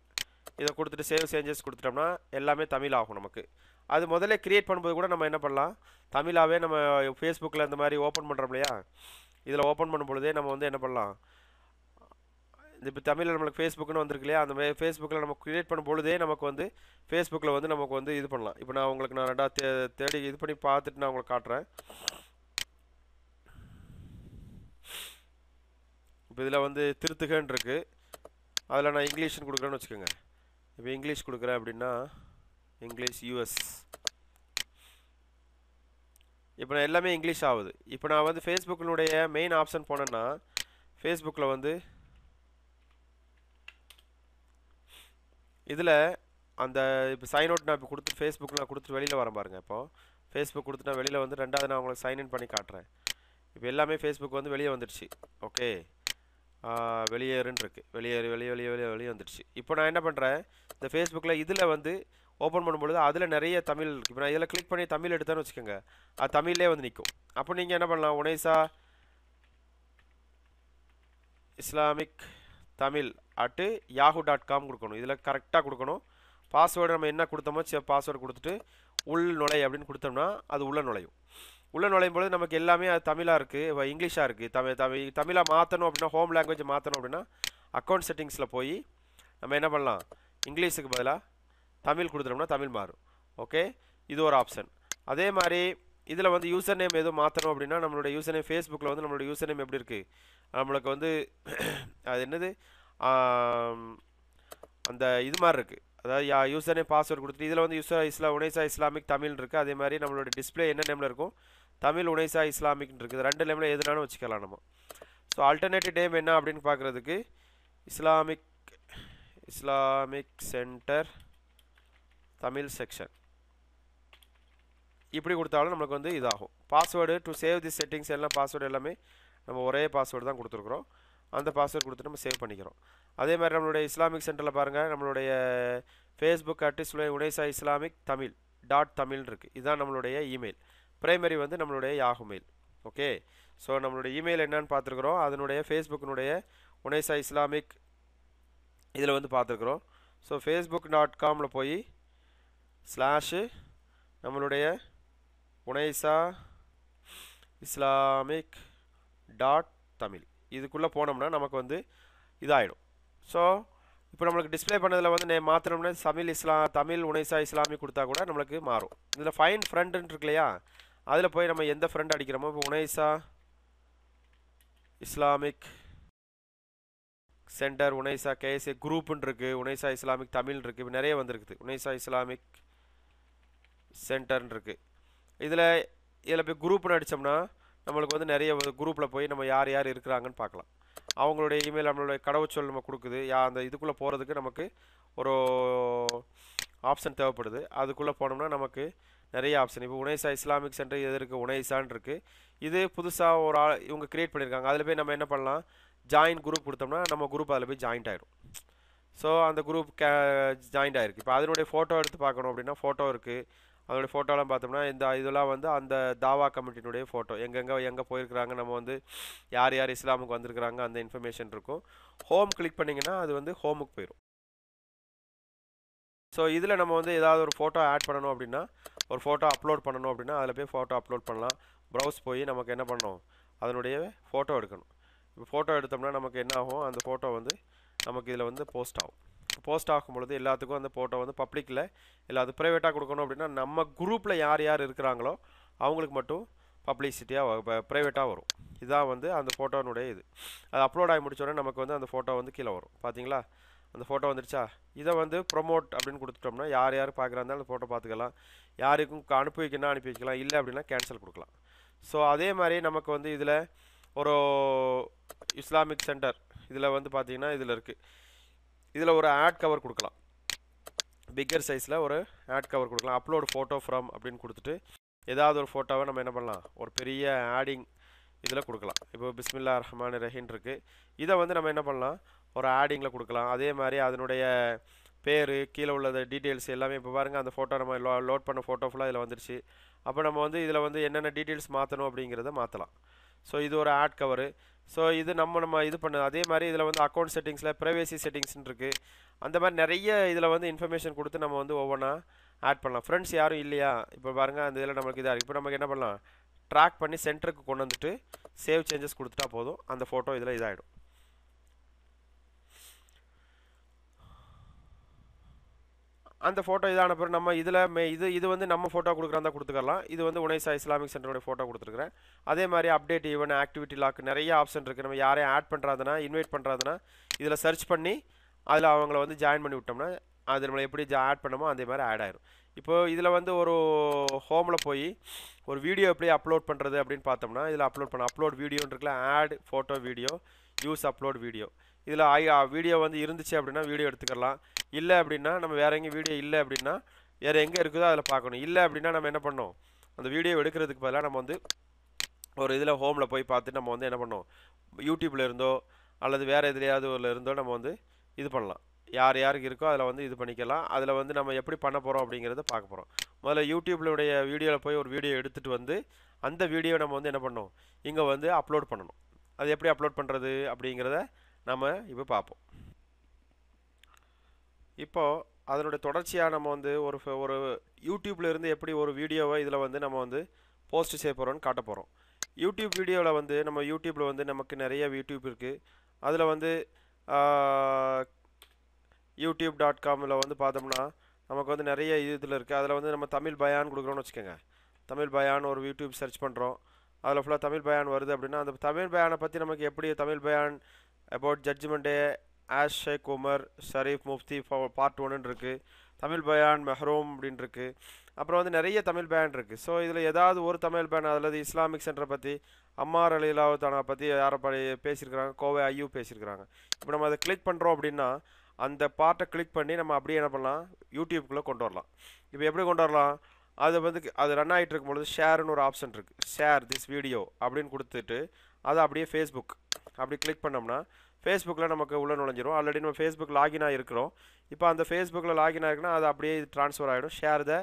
இதை கொடுத்துட்டு சேவ் சேஞ்சஸ் கொடுத்துட்டோம்னா எல்லாமே தமிழ் ஆகும் நமக்கு. அது முதல்ல க்ரியேட் பண்ணும்போது கூட நம்ம என்ன பண்ணலாம், தமிழாகவே நம்ம ஃபேஸ்புக்கில் இந்த மாதிரி ஓப்பன் பண்ணுறோம் இல்லையா, இதில் ஓப்பன் பண்ணும் பொழுதே நம்ம வந்து என்ன பண்ணலாம், இப்போ தமிழில் நம்மளுக்கு ஃபேஸ்புக்குன்னு வந்திருக்கு இல்லையா, அந்த மாதிரி ஃபேஸ்புக்கில் நம்ம க்ரியேட் பண்ணும் பொழுதே நமக்கு வந்து ஃபேஸ்புக்கில் வந்து நமக்கு வந்து இது பண்ணலாம். இப்போ நான் உங்களுக்கு ரெண்டாவது தேடி இது பண்ணி பார்த்துட்டு நான் உங்களுக்கு காட்டுறேன். இப்போ இதில் வந்து திருத்துகன்னு இருக்குது. அதில் நான் இங்கிலீஷ்னு கொடுக்குறேன்னு வச்சுக்கோங்க. இப்போ இங்கிலீஷ் கொடுக்குறேன் அப்படின்னா இங்கிலீஷ் யூஎஸ். இப்போ நான் எல்லாமே இங்கிலீஷ் ஆகுது. இப்போ நான் வந்து ஃபேஸ்புக்கினுடைய மெயின் ஆப்ஷன் போனேன்னா ஃபேஸ்புக்கில் வந்து இதில் அந்த இப்போ சைன் அவுட் நான் இப்போ கொடுத்து ஃபேஸ்புக்கில் நான் கொடுத்துட்டு வெளியில் வரேன் பாருங்கள். இப்போது ஃபேஸ்புக் கொடுத்து நான் வெளியில் வந்து ரெண்டாவது நான் உங்களுக்கு சைன்இன் பண்ணி காட்டுறேன். இப்போ எல்லாமே ஃபேஸ்புக் வந்து வெளியே வந்துடுச்சு. ஓகே, வெளியேறுன்னு இருக்குது, வெளியே வந்துடுச்சு. இப்போ நான் என்ன பண்ணுறேன், இந்த ஃபேஸ்புக்கில் இதில் வந்து ஓப்பன் பண்ணும்பொழுது அதில் நிறைய தமிழ் இருக்குது. இப்போ நான் இதில் கிளிக் பண்ணி தமிழ் எடுத்தேன்னு வச்சுக்கோங்க, அது தமிழ்லே வந்து நிற்கும். அப்போ நீங்கள் என்ன பண்ணலாம், உனைசா இஸ்லாமிக் தமிழ் @yahoo.com கொடுக்கணும். இதில் கரெக்டாக கொடுக்கணும். பாஸ்வேர்டு நம்ம என்ன கொடுத்தோமோ பாஸ்வேர்டு கொடுத்துட்டு உள் நுழை அப்படின்னு கொடுத்தோம்னா அது உள்ள நுழையும். உள்ளே நுழையும் பொழுது நமக்கு எல்லாமே அது தமிழாக இருக்குது, இப்போ இங்கிலீஷாக இருக்குது. தமிழாக மாற்றணும் அப்படின்னா ஹோம் லாங்குவேஜ் மாற்றணும் அப்படின்னா அக்கௌண்ட் செட்டிங்ஸில் போய் நம்ம என்ன பண்ணலாம், இங்கிலீஷுக்கு பதிலாக தமிழ் கொடுத்துட்டோம்னா தமிழ் மாறும். ஓகே, இது ஒரு ஆப்ஷன். அதே மாதிரி இதில் வந்து யூசர் நேம் எதுவும் மாற்றணும் அப்படின்னா நம்மளுடைய யூசர் நேம் ஃபேஸ்புக்கில் வந்து நம்மளுடைய யூசர் நேம் எப்படி இருக்குது, நம்மளுக்கு வந்து அது என்னது அந்த இது மாதிரி இருக்குது. அதாவது யூசர் நேம் பாஸ்வேர்டு கொடுத்துட்டு இதில் வந்து உனைசா இஸ்லாமிக் தமிழ் இருக்குது. அதே மாதிரி நம்மளுடைய டிஸ்பிளே என்ன நேமில் இருக்கும், தமிழ் உனைசா இஸ்லாமிக்னு இருக்குது. 2 நேமில் எதுனாலும் வச்சுக்கலாம் நம்ம. ஸோ ஆல்டர்னேட்டிவ் நேம் என்ன அப்படின்னு பார்க்குறதுக்கு இஸ்லாமிக் சென்டர் தமிழ் செக்ஷன் இப்படி கொடுத்தாலும் நமக்கு வந்து இதாகும். Password to save the settings எல்லாம் பாஸ்வேர்டு எல்லாமே நம்ம ஒரே பாஸ்வேர்டு தான் கொடுத்துருக்குறோம். அந்த பாஸ்வேர்டு கொடுத்து நம்ம சேவ் பண்ணிக்கிறோம். அதே மாதிரி நம்மளுடைய இஸ்லாமிக் சென்டரில் பாருங்கள், நம்மளுடைய ஃபேஸ்புக் உனைசா இஸ்லாமிக் தமிழ் .தமிழ் இருக்குது. இதுதான் நம்மளுடைய இமெயில். பிரைமரி வந்து நம்மளுடைய யாஹூ மெயில். ஓகே, ஸோ நம்மளுடைய இமெயில் என்னன்னு பார்த்துருக்குறோம். அதனுடைய ஃபேஸ்புக்கினுடைய உனைசா இஸ்லாமிக் இதில் வந்து பார்த்துருக்குறோம். ஸோ facebook.com போய் / நம்மளுடைய உனைசா இஸ்லாமிக் .தமிழ் இதுக்குள்ளே போனோம்னா நமக்கு வந்து இதாகிடும். ஸோ இப்போ நம்மளுக்கு டிஸ்பிளே பண்ணதில் வந்து மாற்றணும்னா தமிழ் உனைசா இஸ்லாமிக் கொடுத்தா கூட நம்மளுக்கு மாறும். இதில் ஃபைன் ஃப்ரெண்டுன்னு இருக்கு இல்லையா, அதில் போய் நம்ம எந்த ஃப்ரெண்ட் அடிக்கிறோமோ, இப்போ உனைசா இஸ்லாமிக் சென்டர் உனைசா கேஎஸ்ஏ குரூப்புன்னு இருக்குது, உனைசா இஸ்லாமிக் தமிழ் இருக்குது, இப்போ நிறைய வந்துருக்குது. உனைசா இஸ்லாமிக் சென்டர்னு இருக்குது. இதில் போய் குரூப்னு அடித்தோம்னா நம்மளுக்கு வந்து நிறைய குரூப்பில் போய் நம்ம யார் யார் இருக்கிறாங்கன்னு பார்க்கலாம். அவங்களுடைய இமெயில் நம்மளுடைய கடவுச்சொல் நம்ம கொடுக்குது. அந்த இதுக்குள்ளே போகிறதுக்கு நமக்கு ஒரு ஆப்ஷன் தேவைப்படுது. அதுக்குள்ளே போனோம்னா நமக்கு நிறைய ஆப்ஷன். இப்போ உனைசா இஸ்லாமிக் சென்டர் எது இருக்குது, உனைசான்னு இருக்குது. இது புதுசாக ஒரு இவங்க க்ரியேட் பண்ணியிருக்காங்க. அதில் போய் நம்ம என்ன பண்ணலாம், ஜாயின் குரூப் கொடுத்தோம்னா நம்ம குரூப் அதில் போய் ஜாயின்ட் ஆகிடும். ஸோ அந்த குரூப் ஜாயின்ட் ஆகிருக்கு. இப்போ அதனுடைய ஃபோட்டோ எடுத்து பார்க்கணும் அப்படின்னா ஃபோட்டோ இருக்குது. அதோடைய ஃபோட்டோலாம் பார்த்தோம்னா இதெல்லாம் வந்து அந்த தாவா கமிட்டினுடைய ஃபோட்டோ, எங்கே போயிருக்கிறாங்க, நம்ம வந்து யார் யார் இஸ்லாமுக்கு வந்திருக்கிறாங்க அந்த இன்ஃபர்மேஷன் இருக்கும். ஹோம் கிளிக் பண்ணிங்கன்னா அது வந்து ஹோமுக்கு போயிடும். ஸோ இதில் நம்ம வந்து ஏதாவது ஒரு ஃபோட்டோ ஆட் பண்ணணும் அப்படின்னா, ஒரு ஃபோட்டோ அப்லோட் பண்ணணும் அப்படின்னா அதில் போய் ஃபோட்டோ அப்லோட் பண்ணலாம். ப்ரௌஸ் போய் நமக்கு என்ன பண்ணணும், அதனுடைய ஃபோட்டோ எடுக்கணும். இப்போ ஃபோட்டோ எடுத்தோம்னா நமக்கு என்ன ஆகும், அந்த ஃபோட்டோ வந்து நமக்கு இதில் வந்து போஸ்ட் ஆகும். போஸ்ட் ஆகும் பொழுது எல்லாத்துக்கும் அந்த ஃபோட்டோ வந்து பப்ளிக்கில் இல்லை அது ப்ரைவேட்டாக கொடுக்கணும் அப்படின்னா நம்ம குரூப்பில் யார் யார் இருக்கிறாங்களோ அவங்களுக்கு மட்டும் பப்ளிசிட்டியாக ப்ரைவேட்டாக வரும். இதுதான் வந்து அந்த ஃபோட்டோனுடைய இது. அது அப்லோட் ஆகி முடிச்சோடனே நமக்கு வந்து அந்த ஃபோட்டோ வந்து கீழே வரும். பார்த்தீங்களா, அந்த ஃபோட்டோ வந்துடுச்சா. இதை வந்து ப்ரொமோட் அப்படின்னு கொடுத்துட்டோம்னா யார் யார் பார்க்குறாங்க அந்த ஃபோட்டோ பார்த்துக்கலாம். யாருக்கும் அனுப்பி வைக்கணும்னா அனுப்பி வைக்கலாம், இல்லை அப்படின்னா கேன்சல் கொடுக்கலாம். ஸோ அதே மாதிரி நமக்கு வந்து இதில் ஒரு இஸ்லாமிக் சென்டர் இதில் வந்து பார்த்தீங்கன்னா இதில் இருக்குது. இதில் ஒரு ஆட் கவர் கொடுக்கலாம், பிக்கர் சைஸில் ஒரு ஆட் கவர் கொடுக்கலாம். அப்லோட் ஃபோட்டோ ஃப்ரம் அப்படின்னு கொடுத்துட்டு ஏதாவது ஒரு ஃபோட்டோவை நம்ம என்ன பண்ணலாம், ஒரு பெரிய ஆடிங் இதில் கொடுக்கலாம். இப்போ பிஸ்மில்லா ரஹ்மான் ரஹீம் இருக்குது. இதை வந்து நம்ம என்ன பண்ணலாம், ஒரு ஆடிங்கில் கொடுக்கலாம். அதே மாதிரி அதனுடைய பேர் கீழே உள்ளது டீட்டெயில்ஸ் எல்லாமே இப்போ பாருங்கள், அந்த ஃபோட்டோ நம்ம லோட் பண்ண ஃபோட்டோ ஃபுல்லாக இதில் வந்துடுச்சு. அப்போ நம்ம வந்து இதில் வந்து என்னென்ன டீட்டெயில்ஸ் மாற்றணும் அப்படிங்கிறத மாற்றலாம். ஸோ இது ஒரு ஆட் கவரு. ஸோ இது நம்ம இது பண்ண அதே மாதிரி இதில் வந்து அக்கௌண்ட் செட்டிங்ஸில் ப்ரைவேசி செட்டிங்ஸ்ன்னு இருக்குது. அந்த மாதிரி நிறைய இதில் வந்து இன்ஃபர்மேஷன் கொடுத்து நம்ம வந்து ஒவ்வொன்றா ஆட் பண்ணலாம். ஃப்ரெண்ட்ஸ் யாரும் இல்லையா, இப்போ பாருங்கள் அந்த இதில் நமக்கு இதாக இருக்குது. இப்போ நமக்கு என்ன பண்ணலாம், ட்ராக் பண்ணி சென்டருக்கு கொண்டு வந்துட்டு சேவ் சேஞ்சஸ் கொடுத்துட்டா போதும், அந்த ஃபோட்டோ இதில் இதாகிடும். அந்த ஃபோட்டோ இதான பிறகு நம்ம இதில் இது வந்து நம்ம ஃபோட்டோ கொடுக்குறதா கொடுத்துக்கலாம். இது வந்து உனைசா இஸ்லாமிக் சென்டருடைய ஃபோட்டோ கொடுத்துருக்குறேன். அதே மாதிரி அப்டேட் ஈவன் ஆக்டிவிட்டி லாக் நிறைய ஆப்ஷன் இருக்குது. நம்ம யாரையும் ஆட் பண்ணுறாதுன்னா இன்வைட் பண்ணுறாதுன்னா இதில் சர்ச் பண்ணி அதில் அவங்கள வந்து ஜாயின் பண்ணி விட்டோம்னா அது நம்மளை எப்படி ஆட் பண்ணமோ அதே மாதிரி ஆட் ஆயிடும். இப்போது இதில் வந்து ஒரு ஹோமில் போய் ஒரு வீடியோ எப்படி அப்லோட் பண்ணுறது அப்படின்னு பார்த்தோம்னா இதில் அப்லோட் வீடியோன்னு இருக்குல்ல, add photo video use upload video. இதில் வீடியோ வந்து இருந்துச்சு அப்படின்னா வீடியோ எடுத்துக்கலாம். இல்லை அப்படின்னா நம்ம வேறு எங்கேயும் வீடியோ இல்லை அப்படின்னா வேறு எங்கே இருக்குதோ அதில் பார்க்கணும். இல்லை அப்படின்னா நம்ம என்ன பண்ணோம், அந்த வீடியோ எடுக்கிறதுக்கு பதிலாக நம்ம வந்து ஒரு இதில் ஹோமில் போய் பார்த்து நம்ம வந்து என்ன பண்ணோம், யூடியூப்பில் இருந்தோ அல்லது வேறு எதுலையாவது இருந்தோ நம்ம வந்து இது பண்ணலாம். யார் யாருக்கு இருக்கோ அதில் வந்து இது பண்ணிக்கலாம். அதில் வந்து நம்ம எப்படி பண்ண போகிறோம் அப்படிங்கிறத பார்க்க போகிறோம். முதல்ல யூடியூப்லுடைய வீடியோவில் போய் ஒரு வீடியோ எடுத்துகிட்டு வந்து அந்த வீடியோ நம்ம வந்து என்ன பண்ணோம், இங்கே வந்து அப்லோட் பண்ணணும். அது எப்படி அப்லோட் பண்ணுறது அப்படிங்கிறத நம்ம இப்போ பார்ப்போம். இப்போது அதனுடைய தொடர்ச்சியாக நம்ம வந்து ஒரு யூடியூப்பில் இருந்து எப்படி ஒரு வீடியோவை இதில் வந்து நம்ம வந்து போஸ்ட் செய்ய போகிறோம்னு காட்ட போகிறோம். யூடியூப் வீடியோவில் வந்து நம்ம யூடியூப்பில் வந்து நமக்கு நிறைய யூடியூப் இருக்குது. அதில் வந்து youtube.com வந்து பார்த்தோம்னா நமக்கு வந்து நிறைய இதில் இருக்குது. அதில் வந்து நம்ம தமிழ் பயான் கொடுக்குறோன்னு வச்சுக்கோங்க. தமிழ் பயான் ஒரு யூடியூப் சர்ச் பண்ணுறோம், அதில் ஃபுல்லாக தமிழ் பயான் வருது அப்படின்னா அந்த தமிழ் பயானை பற்றி நமக்கு எப்படி தமிழ் பயான் about judgment day Ash Sheikh Umar Sharif Mufti part 1 இருக்குது, தமிழ் பயான் மெஹ்ரூம் அப்படின்னு இருக்குது. அப்புறம் வந்து நிறைய தமிழ் பயான் இருக்குது. ஸோ இதில் ஏதாவது ஒரு தமிழ் பயான் அல்லது இஸ்லாமிக் சென்டரை பற்றி அம்மார் அலிலாவுத்தானா பற்றி யாரை பேசியிருக்கிறாங்க, கோவை ஐயூ பேசியிருக்கிறாங்க. இப்போ நம்ம அதை கிளிக் பண்ணுறோம் அப்படின்னா அந்த பார்ட்டை கிளிக் பண்ணி நம்ம அப்படியே என்ன பண்ணலாம், யூடியூப்குள்ளே கொண்டு வரலாம். இப்போ எப்படி கொண்டு வரலாம், அது வந்து அது ரன் ஆகிட்டு இருக்கும்பொழுது ஷேர்னு ஒரு ஆப்ஷன் இருக்குது, ஷேர் திஸ் வீடியோ அப்படின்னு கொடுத்துட்டு அதை அப்படியே ஃபேஸ்புக் அப்படி கிளிக் பண்ணோம்னா ஃபேஸ்புக்கில் நமக்கு உள்ளே நுழைஞ்சிரும். ஆல்ரெடி நம்ம ஃபேஸ்புக் லாகின் ஆகிருக்கிறோம். இப்போ அந்த ஃபேஸ்புக்கில் லாகின் ஆகிருக்குன்னா அது அப்படியே ட்ரான்ஸ்ஃபர் ஆகிடும், ஷேர் த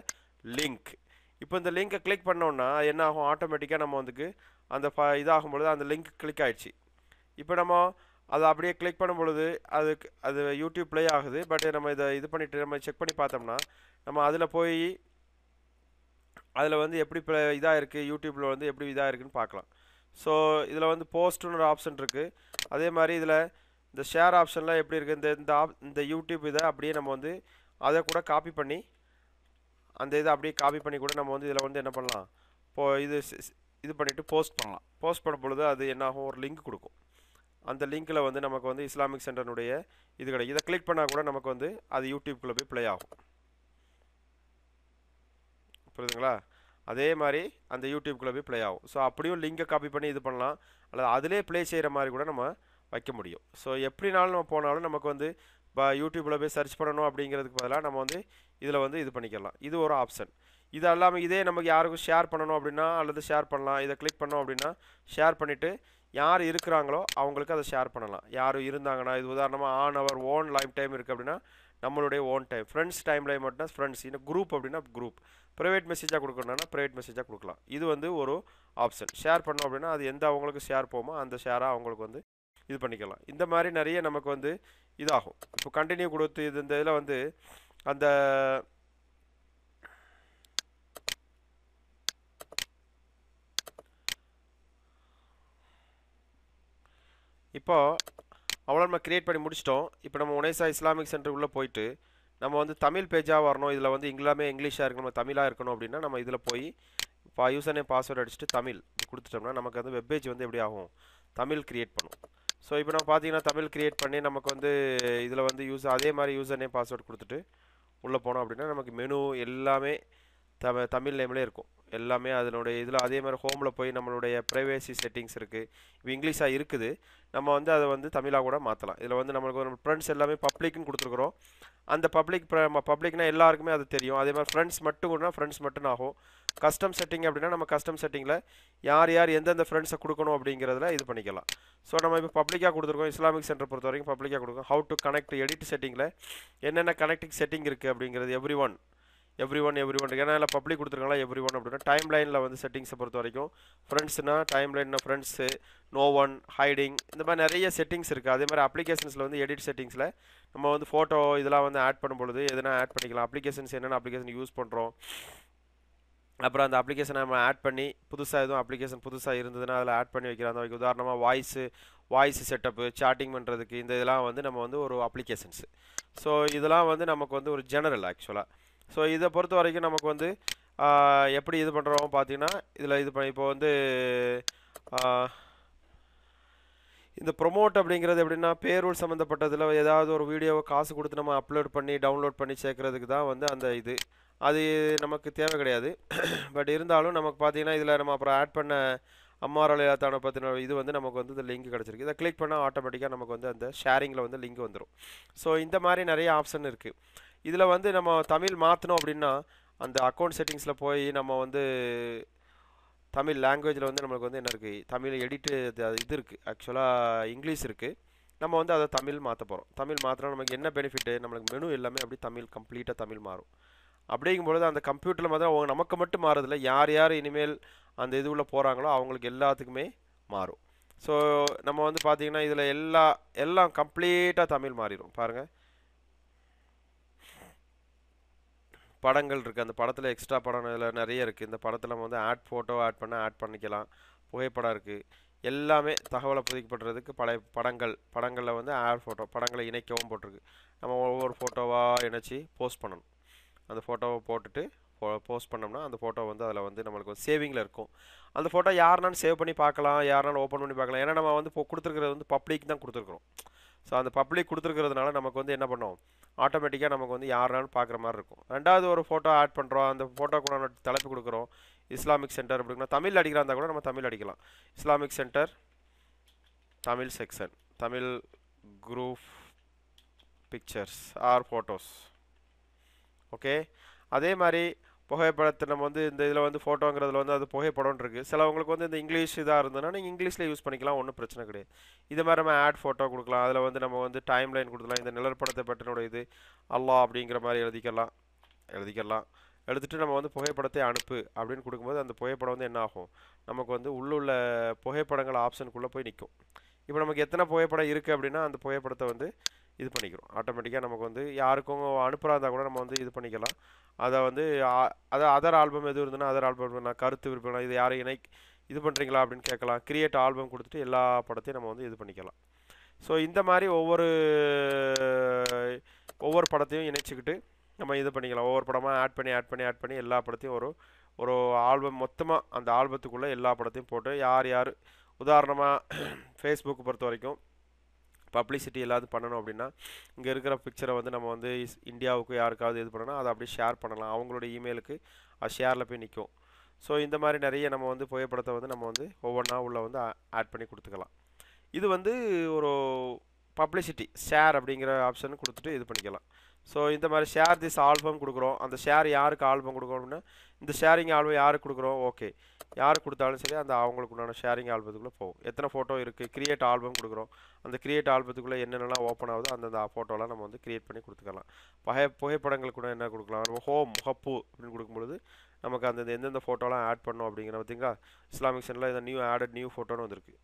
லிங்க். இப்போ இந்த லிங்க்கை கிளிக் பண்ணோன்னா என்ன ஆகும், ஆட்டோமேட்டிக்காக நம்ம வந்து அந்த இதாகும் பொழுது அந்த லிங்க் கிளிக் ஆகிடுச்சு. இப்போ நம்ம அதை அப்படியே கிளிக் பண்ணும் பொழுது அது யூடியூப் ப்ளே ஆகுது. பட் நம்ம இது பண்ணிவிட்டு நம்ம செக் பண்ணி பார்த்தோம்னா நம்ம அதில் போய் அதில் வந்து எப்படி இதாக இருக்குது, யூடியூப்பில் வந்து எப்படி இதாக இருக்குதுன்னு பார்க்கலாம். ஸோ இதில் வந்து போஸ்ட்டுன்னு ஒரு ஆப்ஷன் இருக்குது. அதே மாதிரி இதில் இந்த ஷேர் ஆப்ஷன்லாம் எப்படி இருக்குது, இந்த யூடியூப் இதை அப்படியே நம்ம வந்து அதை கூட காப்பி பண்ணி அந்த இதை அப்படியே காப்பி பண்ணி கூட நம்ம வந்து இதில் வந்து என்ன பண்ணலாம், இது பண்ணிவிட்டு போஸ்ட் பண்ணலாம். போஸ்ட் பண்ணும் பொழுது அது என்னாகும், ஒரு லிங்க் கொடுக்கும். அந்த லிங்க்கில் வந்து நமக்கு வந்து இஸ்லாமிக் சென்டர்னுடைய இது கிடைக்கும். இதை கிளிக் பண்ணால் கூட நமக்கு வந்து அது யூடியூப்குள்ளே போய் ப்ளே ஆகும். புரியுதுங்களா? அதே மாதிரி அந்த யூடியூப்குள்ளே போய் ப்ளே ஆகும். ஸோ அப்படியும் லிங்கை காப்பி பண்ணி இது பண்ணலாம், அல்லது அதிலே ப்ளே செய்கிற மாதிரி கூட நம்ம வைக்க முடியும். ஸோ எப்படினாலும் நம்ம போனாலும் நமக்கு வந்து யூடியூப்பில் போய் சர்ச் பண்ணணும் அப்படிங்கிறதுக்கு பதிலாக நம்ம வந்து இதில் வந்து இது பண்ணிக்கலாம். இது ஒரு ஆப்ஷன். இது இல்லாமல் இதே நமக்கு யாருக்கும் ஷேர் பண்ணணும் அப்படின்னா அல்லது ஷேர் பண்ணலாம். இதை கிளிக் பண்ணோம் அப்படின்னா ஷேர் பண்ணிவிட்டு யார் இருக்கிறாங்களோ அவங்களுக்கு அதை ஷேர் பண்ணலாம். யார் இருந்தாங்கன்னா இது உதாரணமாக on our own lifetime இருக்குது அப்படின்னா நம்மளுடைய ஓன் டைம், ஃப்ரெண்ட்ஸ் டைமில் மட்டும்னா ஃப்ரெண்ட்ஸ், இன்னும் குரூப் அப்படின்னா குரூப், ப்ரைவேட் மெசேஜாக கொடுக்கணும்னா ப்ரைவேட் மெசேஜாக கொடுக்கலாம். இது வந்து ஒரு ஆப்ஷன். ஷேர் பண்ணோம் அப்படின்னா அது எந்த அவங்களுக்கு ஷேர் போமோ அந்த ஷேராக அவங்களுக்கு வந்து இது பண்ணிக்கலாம். இந்த மாதிரி நிறைய நமக்கு வந்து இதாகும். இப்போ கண்டினியூ கொடுத்து இந்த இதில் வந்து அந்த இப்போ அவ்வளோ நம்ம க்ரியேட் பண்ணி முடிச்சிட்டோம். இப்போ நம்ம உனைசா இஸ்லாமிக் சென்டர் உள்ளே போயிட்டு நம்ம வந்து தமிழ் பேஜாக வரணும், இதில் வந்து எல்லாமே இங்கிலீஷாக இருக்கணும், நம்ம தமிழாக இருக்கணும் அப்படின்னா நம்ம இதில் போய் யூசர் நேம் பாஸ்வேர்டு அடிச்சுட்டு தமிழ் கொடுத்துட்டோம்னா நமக்கு வந்து வெப்பேஜ் வந்து எப்படி ஆகும், தமிழ் க்ரியேட் பண்ணும். ஸோ இப்போ நம்ம பார்த்தீங்கன்னா தமிழ் க்ரியேட் பண்ணி நமக்கு வந்து இதில் வந்து அதே மாதிரி யூசர் நேம் பாஸ்வேர்டு கொடுத்துட்டு உள்ளே போனோம் அப்படின்னா நமக்கு மெனு எல்லாமே தமிழ் நேம்லேயே இருக்கும். எல்லாமே அதனுடைய இதில் அதே மாதிரி ஹோமில் போய் நம்மளுடைய ப்ரைவேசி செட்டிங்ஸ் இருக்குது. இப்போ இங்கிலீஷாக இருக்குது, நம்ம வந்து அதை வந்து தமிழாக கூட மாற்றலாம். இதில் வந்து நம்மளுக்கு ஒரு ஃப்ரெண்ட்ஸ் எல்லாமே பப்ளிக்னு கொடுத்துருக்குறோம். அந்த பப்ளிக்னால் எல்லாருக்குமே அது தெரியும். அதே மாதிரி ஃப்ரெண்ட்ஸ் மட்டும் கூட ஃப்ரெண்ட்ஸ் மட்டும் ஆகும். கஸ்டம் செட்டிங் அப்படின்னா நம்ம கஸ்டம் செட்டிங்கில் யார் யார் எந்தெந்த ஃப்ரெண்ட்ஸை கொடுக்கணும் அப்படிங்கிறதுல இது பண்ணிக்கலாம். ஸோ நம்ம இப்போ பப்ளிக்காக கொடுத்துருக்கோம். இஸ்லாமிக் சென்டர் பொறுத்த வரைக்கும் பப்ளிக்காக கொடுக்கும். ஹவு டு கனெக்ட் எடிட் செட்டிங்கில் என்னென்ன கனெக்டிங் செட்டிங் இருக்குது அப்படிங்கிறது எவ்ரி ஒன் ஏன்னா இல்லை பப்ளிக் கொடுத்துருக்காங்களா எவ்ரி ஒன் அப்படின்னா டைம் லைனில் வந்து செட்டிங்ஸை பொறுத்த வரைக்கும் ஃப்ரெண்ட்ஸ்னால் டைம் லைன்னா ஃப்ரெண்ட்ஸு, நோ ஒன், ஹைடிங், இந்த மாதிரி நிறைய செட்டிங்ஸ் இருக்குது. அதே மாதிரி அப்ளிகேஷன்ஸில் வந்து எடிட் செட்டிங்ஸில் நம்ம வந்து ஃபோட்டோ இதெல்லாம் வந்து ஆட் பண்ணும்பொழுது எதனா ஆட் பண்ணிக்கலாம். அப்ளிகேஷன்ஸ் என்னென்ன அப்ளிகேஷன் யூஸ் பண்ணுறோம், அப்புறம் அந்த அப்ளிகேஷனை நம்ம ஆட் பண்ணி புதுசாக எதுவும் அப்ளிகேஷன் புதுசாக இருந்ததுன்னா அதில் ஆட் பண்ணி வைக்கிறோம். அந்த உதாரணமாக வாய்ஸ் செட்டப்பு, சாட்டிங் பண்ணுறதுக்கு இந்த இதெல்லாம் வந்து நம்ம வந்து ஒரு அப்ளிகேஷன்ஸு. ஸோ இதெல்லாம் வந்து நமக்கு வந்து ஒரு ஜெனரல் ஆக்சுவலாக. ஸோ இதை பொறுத்த வரைக்கும் நமக்கு வந்து எப்படி இது பண்ணுறோம் பார்த்தீங்கன்னா இதில் இது பண்ணி இப்போ வந்து இந்த ப்ரொமோட் அப்படிங்கிறது எப்படின்னா பேரூல் சம்மந்தப்பட்டதில் ஏதாவது ஒரு வீடியோவை காசு கொடுத்து நம்ம அப்லோட் பண்ணி டவுன்லோட் பண்ணி சேர்க்குறதுக்கு தான் வந்து அந்த இது. அது நமக்கு தேவை கிடையாது. பட் இருந்தாலும் நமக்கு பார்த்தீங்கன்னா இதில் நம்ம அப்புறம் ஆட் பண்ண அம்மார் அலிலாத்தான பற்றின இது வந்து நமக்கு வந்து இந்த லிங்க் கிடச்சிருக்கு. இதை கிளிக் பண்ணால் ஆட்டோமேட்டிக்காக நமக்கு வந்து அந்த ஷேரிங்கில் வந்து லிங்க் வந்துடும். ஸோ இந்த மாதிரி நிறைய ஆப்ஷன் இருக்குது. இதில் வந்து நம்ம தமிழ் மாற்றணும் அப்படின்னா அந்த அக்கௌண்ட் செட்டிங்ஸில் போய் நம்ம வந்து தமிழ் லாங்குவேஜில் வந்து நம்மளுக்கு வந்து என்ன இருக்குது, தமிழ் எடிட்டு இது இருக்குது, ஆக்சுவலாக இங்கிலீஷ் இருக்குது. நம்ம வந்து அதை தமிழ் மாற்ற போகிறோம். தமிழ் மாற்றினா நமக்கு என்ன பெனிஃபிட்டு, நம்மளுக்கு மெனு எல்லாமே அப்படி தமிழ் கம்ப்ளீட்டாக தமிழ் மாறும். அப்படிங்கும்பொழுது அந்த கம்ப்யூட்டரில் மாதிரி நமக்கு மட்டும் மாறுதில்ல, யார் யார் இனிமேல் அந்த இது உள்ள போகிறாங்களோ அவங்களுக்கு எல்லாத்துக்குமே மாறும். ஸோ நம்ம வந்து பார்த்திங்கன்னா இதில் எல்லாம் கம்ப்ளீட்டாக தமிழ் மாறிடும். பாருங்கள், படங்கள் இருக்குது, அந்த படத்தில் எக்ஸ்ட்ரா படம் இதில் நிறைய இருக்குது. இந்த படத்தில் நம்ம வந்து ஃபோட்டோ ஆட் பண்ணிக்கலாம். புகைப்படம் இருக்குது. எல்லாமே தகவலை பதிக்கப்படுறதுக்கு பழைய படங்களில் வந்து ஃபோட்டோ படங்களை இணைக்கவும் போட்டிருக்கு. நம்ம ஒவ்வொரு ஃபோட்டோவாக இணைச்சி போஸ்ட் பண்ணணும். அந்த ஃபோட்டோவை போட்டுட்டு போஸ்ட் பண்ணோம்னா அந்த ஃபோட்டோ வந்து அதில் வந்து நம்மளுக்கு வந்து சேவிங்கில் இருக்கும். அந்த ஃபோட்டோ யாருனாலும் சேவ் பண்ணி பார்க்கலாம், யாருனாலும் ஓப்பன் பண்ணி பார்க்கலாம். ஏன்னா நம்ம வந்து இப்போ கொடுத்துருக்கிறது வந்து பப்ளிக் தான் கொடுத்துருக்குறோம். ஸோ அந்த பப்ளிக் கொடுத்துருக்கிறதுனால நமக்கு வந்து என்ன பண்ணோம், ஆட்டோமேட்டிக்காக நமக்கு வந்து யாருனாலும் பார்க்குற மாதிரி இருக்கும். ரெண்டாவது ஒரு ஃபோட்டோ ஆட் பண்ணுறோம், அந்த ஃபோட்டோக்குள்ள தலைப்பு கொடுக்குறோம், இஸ்லாமிக் சென்டர் அப்படின்னா தமிழ் அடிக்கிறா இருந்தால் கூட நம்ம தமிழ் அடிக்கலாம். Islamic centre Tamil section, Tamil group pictures or photos. Okay, அதே மாதிரி புகைப்படத்தை நம்ம வந்து இந்த இதில் வந்து ஃபோட்டோங்கிறதுல வந்து அது புகைப்படம் இருக்குது. சிலவங்களுக்கு வந்து இந்த இங்கிலீஷ் இதாக இருந்ததுன்னா நீங்கள் இங்கிலீஷில் யூஸ் பண்ணிக்கலாம், ஒன்றும் பிரச்சனை கிடையாது. இது மாதிரி நம்ம ஆட் ஃபோட்டோ கொடுக்கலாம். அதில் வந்து நம்ம வந்து டைம் லைன் கொடுக்கலாம். இந்த நிழற்படத்தை பற்றினோட இது அல்லாஹ் அப்படிங்கிற மாதிரி எழுதிக்கலாம். எடுத்துகிட்டு நம்ம வந்து புகைப்படத்தை அனுப்பு அப்படின்னு கொடுக்கும்போது அந்த புகைப்படம் வந்து என்ன ஆகும், நமக்கு வந்து உள்ள புகைப்படங்கள் ஆப்ஷனுக்குள்ளே போய் நிற்கும். இப்போ நமக்கு எத்தனை புகைப்படம் இருக்குது அப்படின்னா அந்த புகைப்படத்தை வந்து இது பண்ணிக்கிறோம். ஆட்டோமேட்டிக்காக நமக்கு வந்து யாருக்கும் அனுப்புகிறா இருந்தால் கூட நம்ம வந்து இது பண்ணிக்கலாம். அதை வந்து அதை அதர் ஆல்பம் எது இருந்ததுன்னா அதர் ஆல்பம் நான் கருத்து விருப்பம் இது யாரும் இது பண்ணுறீங்களா அப்படின்னு கேட்கலாம். கிரியேட் ஆல்பம் கொடுத்துட்டு எல்லா படத்தையும் நம்ம வந்து இது பண்ணிக்கலாம். ஸோ இந்த மாதிரி ஒவ்வொரு படத்தையும் இணைச்சிக்கிட்டு நம்ம இது பண்ணிக்கலாம். ஒவ்வொரு படமாக ஆட் பண்ணி எல்லா படத்தையும் ஒரு ஆல்பம் மொத்தமாக அந்த ஆல்பத்துக்குள்ளே எல்லா படத்தையும் போட்டு யார் உதாரணமாக ஃபேஸ்புக் பொறுத்த வரைக்கும் பப்ளிசிட்டி எல்லாத்தையும் பண்ணணும் அப்படின்னா இங்கே இருக்கிற பிக்சரை வந்து நம்ம வந்து இந்தியாவுக்கு யாருக்காவது இது பண்ணணும், அதை அப்படியே ஷேர் பண்ணலாம். அவங்களோட இமெயிலுக்கு அது ஷேரில் போய் நிற்கும். ஸோ இந்த மாதிரி நிறைய நம்ம வந்து புகைப்படத்தை வந்து நம்ம வந்து ஒவ்வொன்றா உள்ள வந்து ஆட் பண்ணி கொடுத்துக்கலாம். இது வந்து ஒரு பப்ளிசிட்டி ஷேர் அப்படிங்கிற ஆப்ஷன் கொடுத்துட்டு இது பண்ணிக்கலாம். ஸோ இந்த மாதிரி ஷேர் திஸ் ஆல்பம் கொடுக்குறோம். அந்த ஷேர் யாருக்கு ஆல்பம் கொடுக்குறோம் அப்படின்னா இந்த ஷேரிங் ஆல்பம் யாருக்கு கொடுக்குறோம், ஓகே யாருக்கு கொடுத்தாலும் சரி அந்த அவங்களுக்கு உண்டான ஷேரிங் ஆல்பத்துக்குள்ளே போகும். எத்தனை ஃபோட்டோ இருக்குது, கிரியேட் ஆல்பம் கொடுக்குறோம். அந்த கிரியேட் ஆல்பத்துக்குள்ளே என்னென்னலாம் ஓப்பன் ஆகுதோ அந்தந்த ஃபோட்டோலாம் நம்ம வந்து கிரியேட் பண்ணி கொடுத்துக்கலாம். புகைப்படங்கள் கூட என்ன கொடுக்கலாம், முகப்பு அப்படின்னு கொடுக்கும்பொழுது நமக்கு அந்த எந்தெந்த ஃபோட்டோலாம் ஆட் பண்ணோம் அப்படிங்கிற பார்த்தீங்களா, இஸ்லாமிக் சென்டரில் இந்த நியூ ஃபோட்டோன்னு வந்திருக்கு.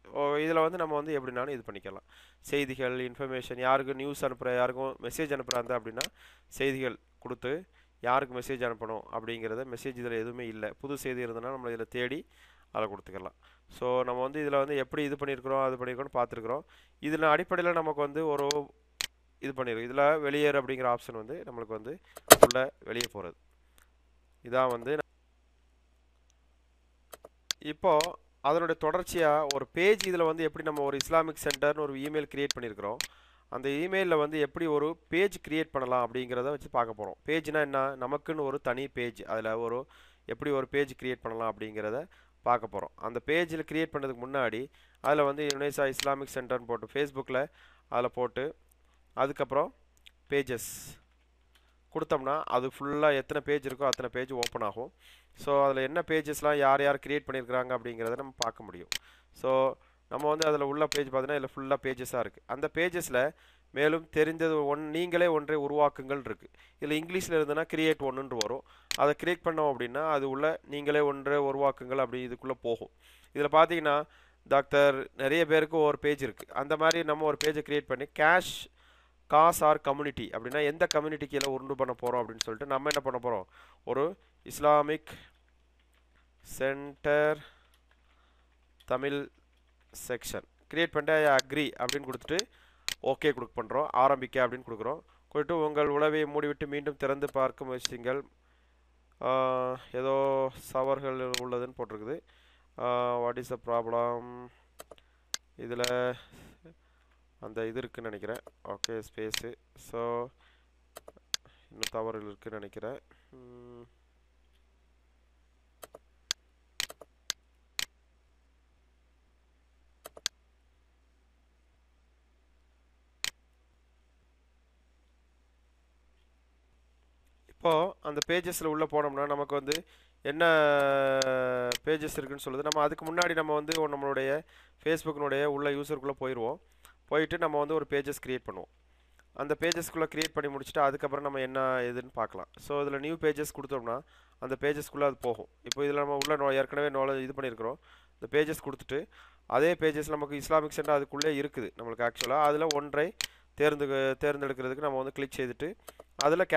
இதில் வந்து நம்ம வந்து எப்படினாலும் இது பண்ணிக்கலாம். செய்திகள் இன்ஃபர்மேஷன் யாருக்கு நியூஸ் அனுப்புகிற யாருக்கும் மெசேஜ் அனுப்புகிறாங்க அப்படின்னா செய்திகள் கொடுத்து யாருக்கு மெசேஜ் அனுப்பணும் அப்படிங்கிறத மெசேஜ் இதில் எதுவுமே இல்லை. புது செய்தி இருந்ததுன்னா நம்ம இதில் தேடி அதை கொடுத்துக்கலாம். ஸோ நம்ம வந்து இதில் வந்து எப்படி இது பண்ணியிருக்கிறோம் அது பண்ணியிருக்கோன்னு பார்த்துருக்குறோம். இதில் அடிப்படையில் நமக்கு வந்து இது பண்ணியிருக்கோம். இதில் வெளியேறு அப்படிங்கிற ஆப்ஷன் வந்து நம்மளுக்கு வந்து உள்ள வெளியே போகிறது. இதான் வந்து இப்போது அதனுடைய தொடர்ச்சியாக ஒரு பேஜ் இதில் வந்து எப்படி நம்ம ஒரு இஸ்லாமிக் சென்டர்னு ஒரு இமெயில் க்ரியேட் பண்ணியிருக்கிறோம். அந்த இமெயிலில் வந்து எப்படி ஒரு பேஜ் க்ரியேட் பண்ணலாம் அப்படிங்கிறத வச்சு பார்க்க போகிறோம். பேஜ்னால் என்ன, நமக்குன்னு ஒரு தனி பேஜ், அதில் எப்படி ஒரு பேஜ் க்ரியேட் பண்ணலாம் அப்படிங்கிறத பார்க்க போகிறோம். அந்த பேஜில் க்ரியேட் பண்ணுறதுக்கு முன்னாடி அதில் வந்து யுனைசா இஸ்லாமிக் சென்டர்னு போட்டு ஃபேஸ்புக்கில் அதில் போட்டு அதுக்கப்புறம் பேஜஸ் கொடுத்தோம்னா அது ஃபுல்லாக எத்தனை பேஜ் இருக்கோ அத்தனை பேஜ் ஓப்பன் ஆகும். ஸோ அதில் என்ன பேஜஸ்லாம் யார் க்ரியேட் பண்ணியிருக்கிறாங்க அப்படிங்கிறத நம்ம பார்க்க முடியும். ஸோ நம்ம வந்து அதில் உள்ள பேஜ் பார்த்தீங்கன்னா இதில் ஃபுல்லாக பேஜஸாக இருக்குது. அந்த பேஜஸில் மேலும் தெரிந்தது நீங்களே ஒன்றை உருவாக்குங்கள் இருக்குது. இதில் இங்கிலீஷில் இருந்ததுன்னா கிரியேட் ஒன்றுன்னு வரும். அதை கிரியேட் பண்ணோம் அப்படின்னா அது உள்ள நீங்களே ஒன்றை உருவாக்குங்கள் அப்படி இதுக்குள்ளே போகும். இதில் பார்த்தீங்கன்னா டாக்டர் நிறைய பேருக்கு ஒரு பேஜ் இருக்குது. அந்த மாதிரி நம்ம ஒரு பேஜை க்ரியேட் பண்ணி காஸ் ஆர் கம்யூனிட்டி அப்படின்னா எந்த கம்யூனிட்டிக்கு எல்லாம் உருண்டு பண்ண போகிறோம் அப்படின்னு சொல்லிட்டு நம்ம என்ன பண்ண போகிறோம், ஒரு Islamic centre Tamil section create பண்ணிட்டு அக்ரி அப்படின்னு கொடுத்துட்டு ஓகே பண்ணுறோம். ஆரம்பிக்க அப்படின்னு கொடுக்குறோம். போய்ட்டு உங்கள் உளவை மூடிவிட்டு மீண்டும் திறந்து பார்க்க முயற்சிங்கள். ஏதோ சவர்கள் உள்ளதுன்னு போட்டிருக்குது. வாட் இஸ் த ப்ராப்ளம், இதில் அந்த இது இருக்குதுன்னு நினைக்கிறேன். ஓகே ஸ்பேஸு, ஸோ இன்னும் தவறுகள் இருக்குதுன்னு நினைக்கிறேன். இப்போது அந்த பேஜஸில் உள்ளே போனோம்னா நமக்கு வந்து என்ன பேஜஸ் இருக்குதுன்னு சொல்லுது. நம்ம அதுக்கு முன்னாடி நம்ம வந்து நம்மளுடைய ஃபேஸ்புக்கினுடைய உள்ள யூசருக்குள்ளே போயிட்டு நம்ம வந்து ஒரு பேஜஸ் க்ரியேட் பண்ணுவோம். அந்த பேஜஸ்க்குள்ளே க்ரியேட் பண்ணி முடிச்சுட்டு அதுக்கப்புறம் நம்ம என்ன எதுன்னு பார்க்கலாம். ஸோ இதில் நியூ பேஜஸ் கொடுத்தோம்னா அந்த பேஜஸ்க்குள்ளே அது போகும். இப்போ இதில் நம்ம உள்ள ஏற்கனவே இது பண்ணியிருக்கிறோம். இந்த பேஜஸ் கொடுத்துட்டு அதே பேஜஸ் நமக்கு இஸ்லாமிக் சென்டர் அதுக்குள்ளே இருக்குது நம்மளுக்கு ஆக்சுவலாக. அதில் ஒன்றை தேர்ந்தெடுக்கிறதுக்கு நம்ம வந்து கிளிக் செய்துட்டு அதில்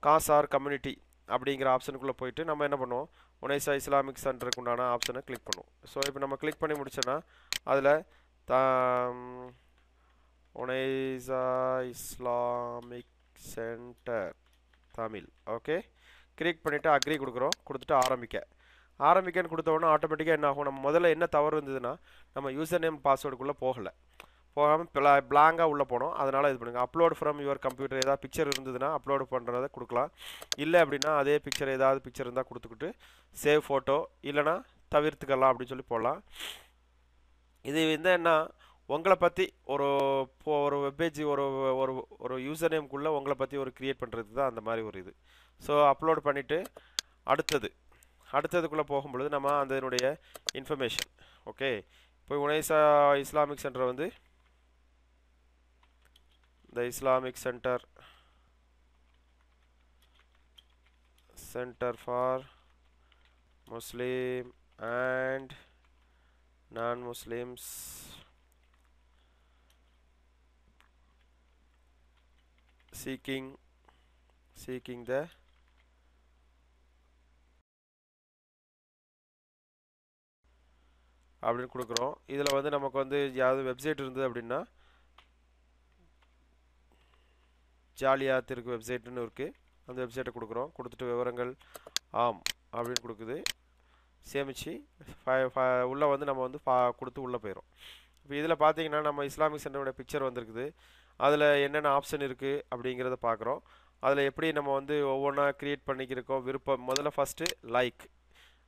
காஸ் ஆர் கம்யூனிட்டி அப்படிங்கிற ஆப்ஷனுக்குள்ளே போயிட்டு நம்ம என்ன பண்ணுவோம், உனைசா இஸ்லாமிக் சென்டருக்கு உண்டான ஆப்ஷனை கிளிக் பண்ணுவோம். ஸோ இப்போ நம்ம கிளிக் பண்ணி முடிச்சோன்னா அதில் Unaiza Islamic centre Tamil okay click பண்ணிவிட்டு அக்ரி கொடுக்குறோம். கொடுத்துட்டு ஆரம்பிக்கன்னு கொடுத்த உடனே ஆட்டோமேட்டிக்காக என்ன ஆகும், நம்ம முதல்ல என்ன தவறு இருந்ததுன்னா நம்ம யூசர் நேம் பாஸ்வேர்டுக்குள்ளே போகாமல் பிளாங்காக உள்ளே போனோம். அதனால் இது பண்ணுங்கள். அப்லோட் ஃப்ரம் யுவர் கம்ப்யூட்டர், ஏதாவது பிக்சர் இருந்ததுன்னா அப்லோடு பண்ணுறதை கொடுக்கலாம். இல்லை அப்படின்னா அதே பிக்சர், ஏதாவது பிக்சர் இருந்தால் கொடுத்துக்கிட்டு சேவ் ஃபோட்டோ இல்லைனா தவிர்த்துக்கலாம் அப்படின்னு சொல்லி போடலாம். இது வந்து என்ன, உங்களை பற்றி ஒரு வெப்பேஜ் ஒரு ஒரு ஒரு யூசர் நேம்குள்ளே உங்களை பற்றி ஒரு க்ரியேட் பண்ணுறது தான் அந்த மாதிரி ஒரு இது. ஸோ அப்லோட் பண்ணிவிட்டு அடுத்ததுக்குள்ளே போகும்பொழுது நம்ம அதனுடைய இன்ஃபர்மேஷன். ஓகே, இப்போ உனைசா இஸ்லாமிக் சென்டர் வந்து the Islamic Center for Muslim and non-Muslims seeking the அப்படின்னு கொடுக்குறோம். இதில் வந்து நமக்கு வந்து யாவது வெப்சைட் இருந்தது அப்படின்னா ஜாலியாத் இருக்குது, வெப்சைட்டுன்னு இருக்குது. அந்த வெப்சைட்டை கொடுக்குறோம். கொடுத்துட்டு விவரங்கள் ஆம் அப்படின்னு கொடுக்குது. சேமித்து உள்ளே வந்து நம்ம வந்து கொடுத்து உள்ளே போயிடும். இப்போ இதில் பார்த்தீங்கன்னா நம்ம இஸ்லாமிக் சென்டரோட பிக்சர் வந்திருக்குது. அதில் என்னென்ன ஆப்ஷன் இருக்குது அப்படிங்கிறத பார்க்குறோம். அதில் எப்படி நம்ம வந்து ஒவ்வொன்றா க்ரியேட் பண்ணிக்கிறோம். முதல்ல ஃபஸ்ட்டு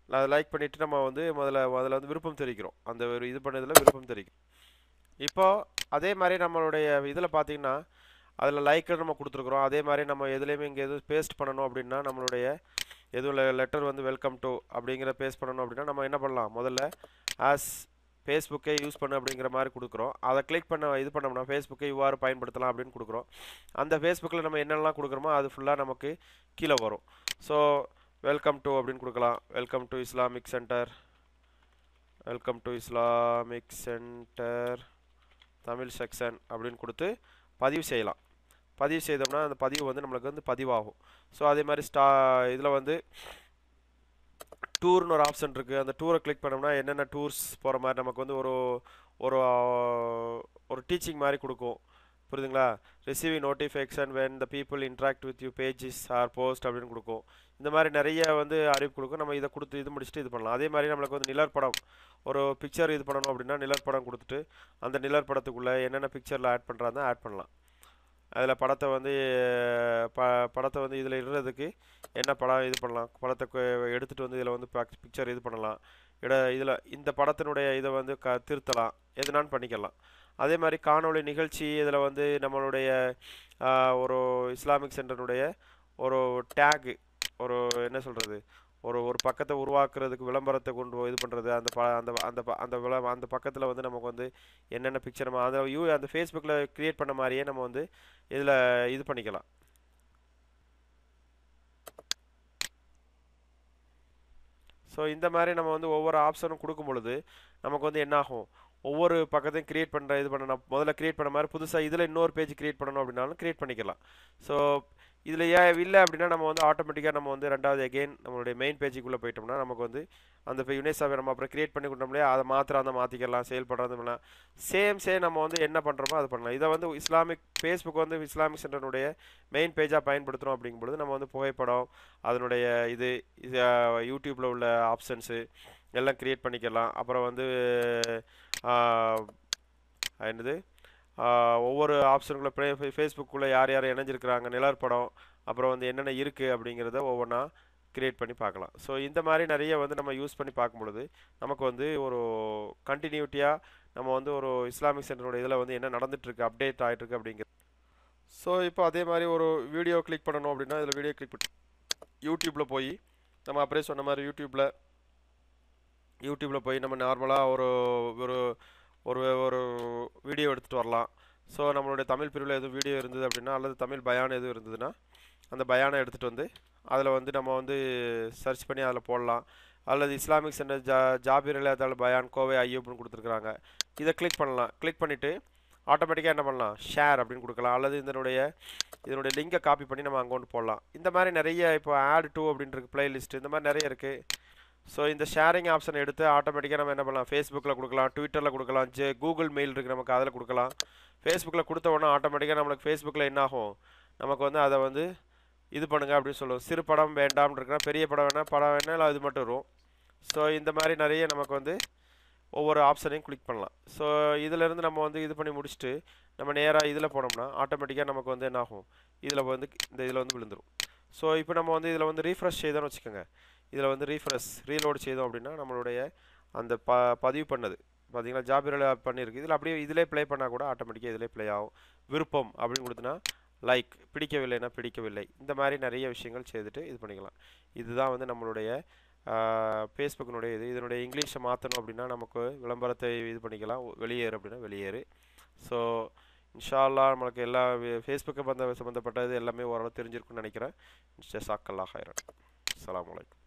அதை லைக் பண்ணிவிட்டு நம்ம வந்து முதல்ல வந்து விருப்பம் தெரிவிக்கிறோம். அந்த ஒரு இது பண்ணதில் விருப்பம் தெரிவிக்கிறோம். இப்போது அதே மாதிரி நம்மளுடைய இதில் பார்த்தீங்கன்னா அதில் லைக்கு நம்ம கொடுத்துருக்குறோம். அதே மாதிரி நம்ம எதுலேயுமே இங்கே எதுவும் பேஸ்ட் பண்ணணும் அப்படின்னா நம்மளுடைய எதுவும் லெட்டர் வந்து வெல்கம் டு அப்படிங்கிற பேஸ்ட் பண்ணணும் அப்படின்னா நம்ம என்ன பண்ணலாம், முதல்ல ஃபேஸ்புக்கை யூஸ் பண்ணு அப்படிங்கிற மாதிரி கொடுக்குறோம். அதை கிளிக் இது பண்ணோம்னா ஃபேஸ்புக்கை இவ்வாறு பயன்படுத்தலாம் அப்படின்னு கொடுக்குறோம். அந்த ஃபேஸ்புக்கில் நம்ம என்னெல்லாம் கொடுக்குறோமோ அது ஃபுல்லாக நமக்கு கீழே வரும். ஸோ வெல்கம் டு அப்படின்னு கொடுக்கலாம். Welcome to Islamic centre Tamil section அப்படின்னு கொடுத்து பதிவு செய்யலாம். பதிவு செய்தோம்னா அந்த பதிவு வந்து நம்மளுக்கு வந்து பதிவாகும். ஸோ அதே மாதிரி இதில் வந்து டூர்னு ஒரு ஆப்ஷன் இருக்குது. அந்த டூரை கிளிக் பண்ணோம்னா என்னென்ன டூர்ஸ் போகிற மாதிரி நமக்கு வந்து ஒரு டீச்சிங் மாதிரி கொடுக்கும். புரியுதுங்களா? Receiving notification when the people interact with you pages R post அப்படின்னு கொடுக்கும். இந்த மாதிரி நிறைய வந்து அறிவிப்பு கொடுக்கும். நம்ம இதை கொடுத்து இது முடிச்சுட்டு இது பண்ணலாம். அதே மாதிரி நம்மளுக்கு வந்து நிழற்படம், ஒரு பிக்சர் இது பண்ணணும் அப்படின்னா நிழற்படம் கொடுத்துட்டு அந்த நிழற்படத்துக்குள்ளே என்னென்ன பிக்சரில் ஆட் பண்ணுறாங்க ஆட் பண்ணலாம். அதில் படத்தை வந்து இதில் இடுறதுக்கு என்ன படம் இது பண்ணலாம், படத்தை எடுத்துகிட்டு வந்து இதில் வந்து பிக்சர் இது பண்ணலாம். இதில் இந்த படத்தினுடைய இதை வந்து திருத்தலாம், எதுனான்னு பண்ணிக்கலாம். அதே மாதிரி காணொளி நிகழ்ச்சி இதில் வந்து நம்மளுடைய ஒரு இஸ்லாமிக் சென்டருடைய ஒரு டேகு, ஒரு என்ன சொல்கிறது, ஒரு பக்கத்தை உருவாக்குறதுக்கு விளம்பரத்தை கொண்டு இது பண்ணுறது. அந்த பக்கத்தில் வந்து நமக்கு வந்து என்னென்ன பிக்சர் நம்ம அந்த ஃபேஸ்புக்கில் க்ரியேட் பண்ண மாதிரியே நம்ம வந்து இதில் இது பண்ணிக்கலாம். ஸோ இந்த மாதிரி நம்ம வந்து ஒவ்வொரு ஆப்ஷனும் கொடுக்கும் பொழுது நமக்கு வந்து என்ன ஆகும், ஒவ்வொரு பக்கத்தையும் க்ரியேட் பண்ண முதல்ல க்ரியேட் பண்ண மாதிரி புதுசாக இதில் இன்னொரு பேஜ் க்ரியேட் பண்ணணும் அப்படின்னாலும் க்ரியேட் பண்ணிக்கலாம். ஸோ இதில் இல்லை அப்படின்னா நம்ம வந்து ஆட்டோமேட்டிக்காக நம்ம வந்து ரெண்டாவது அகெயின் நம்மளுடைய மெயின் பேஜுக்குள்ளே போயிட்டோம்னா நமக்கு வந்து அந்த யுனேசாவை நம்ம அப்புறம் க்ரியேட் பண்ணி கொடுத்தோம்லையே அதை மாற்றிக்கலாம், செயல்படுறதுலாம் சேம் நம்ம வந்து என்ன பண்ணுறோமோ அது பண்ணலாம். இதை வந்து ஃபேஸ்புக் வந்து இஸ்லாமிக் சென்டருடைய மெயின் பேஜாக பயன்படுத்துகிறோம் அப்படிங்கும்பொழுது நம்ம வந்து புகைப்படம், அதனுடைய இது யூடியூப்பில் உள்ள ஆப்ஷன்ஸு எல்லாம் க்ரியேட் பண்ணிக்கலாம். அப்புறம் வந்து என்னது ஒவ்வொரு ஆப்ஷனுக்குள்ளே ஃபேஸ்புக்குள்ளே யார் இணைஞ்சிருக்கிறாங்க, நிழற்படம், அப்புறம் வந்து என்னென்ன இருக்குது அப்படிங்கிறத ஒவ்வொன்றா க்ரியேட் பண்ணி பார்க்கலாம். ஸோ இந்த மாதிரி நிறைய வந்து நம்ம யூஸ் பண்ணி பார்க்கும் பொழுது நமக்கு வந்து ஒரு கண்டினியூட்டியாக நம்ம வந்து ஒரு இஸ்லாமிக் சென்டரோட இதில் வந்து என்ன நடந்துகிட்ருக்கு, அப்டேட் ஆகிட்டுருக்கு அப்படிங்கிறது. ஸோ இப்போ அதே மாதிரி ஒரு வீடியோ கிளிக் பண்ணணும் அப்படின்னா இதில் வீடியோ கிளிக் பண்ணி யூடியூப்பில் போய் நம்ம அப்படியே சொன்ன மாதிரி யூடியூப்பில் போய் நம்ம நார்மலாக ஒரு ஒரு வீடியோ எடுத்துகிட்டு வரலாம். ஸோ நம்மளுடைய தமிழ் பிரிவில் எதுவும் வீடியோ இருந்தது அப்படின்னா அல்லது தமிழ் பயான் எதுவும் இருந்ததுன்னா அந்த பயானை எடுத்துகிட்டு வந்து அதில் வந்து நம்ம வந்து சர்ச் பண்ணி அதில் போடலாம். அல்லது இஸ்லாமிக் சென்டர் ஜாபீர் அலி பயான் கோவை ஐயூப்னு கொடுத்துருக்குறாங்க. இதை கிளிக் பண்ணலாம். கிளிக் பண்ணிவிட்டு ஆட்டோமேட்டிக்காக என்ன பண்ணலாம், ஷேர் அப்படின்னு கொடுக்கலாம். அல்லது இதனுடைய லிங்கை காப்பி பண்ணி நம்ம அங்கே கொண்டு போடலாம். இந்த மாதிரி நிறைய இப்போ ஆட் டூ அப்படின்ட்டு பிளேலிஸ்ட் இந்த மாதிரி நிறைய இருக்குது. ஸோ இந்த ஷேரிங் ஆப்ஷன் எடுத்து ஆட்டோமேட்டிக்காக நம்ம என்ன பண்ணலாம், ஃபேஸ்புக்கில் கொடுக்கலாம், ட்விட்டரில் கொடுக்கலாம், கூகுள் மெயில் இருக்குது நமக்கு அதில் கொடுக்கலாம். ஃபேஸ்புக்கில் கொடுத்த உடனே ஆட்டோமேட்டிக்காக நம்மளுக்கு ஃபேஸ்புக்கில் என்ன ஆகும், நமக்கு வந்து அதை வந்து இது பண்ணுங்க அப்படின்னு சொல்லுவோம். சிறு படம் வேண்டாம்னு இருக்குன்னா பெரிய படம் வேணா இல்லை அது மட்டும் வரும். ஸோ இந்த மாதிரி நிறைய நமக்கு வந்து ஒவ்வொரு ஆப்ஷனையும் கிளிக் பண்ணலாம். ஸோ இதிலேருந்து நம்ம வந்து இது பண்ணி முடிச்சுட்டு நம்ம நேராக இதில் போனோம்னா ஆட்டோமேட்டிக்காக நமக்கு வந்து என்ன ஆகும், இதில் வந்து இந்த இதில் வந்து விழுந்துடும். ஸோ இப்போ நம்ம வந்து இதில் வந்து ரீஃப்ரெஷ் செய்தோம்னு வச்சுக்கோங்க. இதில் வந்து ரீலோட் செய்தோம் அப்படின்னா நம்மளுடைய அந்த பதிவு பண்ணது பார்த்தீங்கன்னா ஜாபிரில் பண்ணியிருக்கு. இதில் அப்படியே இதிலே ப்ளே பண்ணால் கூட ஆட்டோமேட்டிக்காக இதிலே ப்ளே ஆகும். விருப்பம் அப்படின்னு கொடுத்தனா லைக், பிடிக்கவில்லைன்னா பிடிக்கவில்லை, இந்த மாதிரி நிறைய விஷயங்கள் செய்துட்டு இது பண்ணிக்கலாம். இதுதான் வந்து நம்மளுடைய ஃபேஸ்புக்கினுடைய இதனுடைய இங்கிலீஷை மாற்றணும் அப்படின்னா நமக்கு விளம்பரத்தை இது பண்ணிக்கலாம். வெளியேறு அப்படின்னா வெளியேறு. ஸோ இன்ஷா அல்லாஹ் நம்மளுக்கு எல்லா ஃபேஸ்புக்கை சம்மந்தப்பட்டது எல்லாமே ஓரளவு தெரிஞ்சிருக்குன்னு நினைக்கிறேன். ஜஸாக்கல்லாஹ் ஹைரன். அஸ்ஸலாமு அலைக்கும்.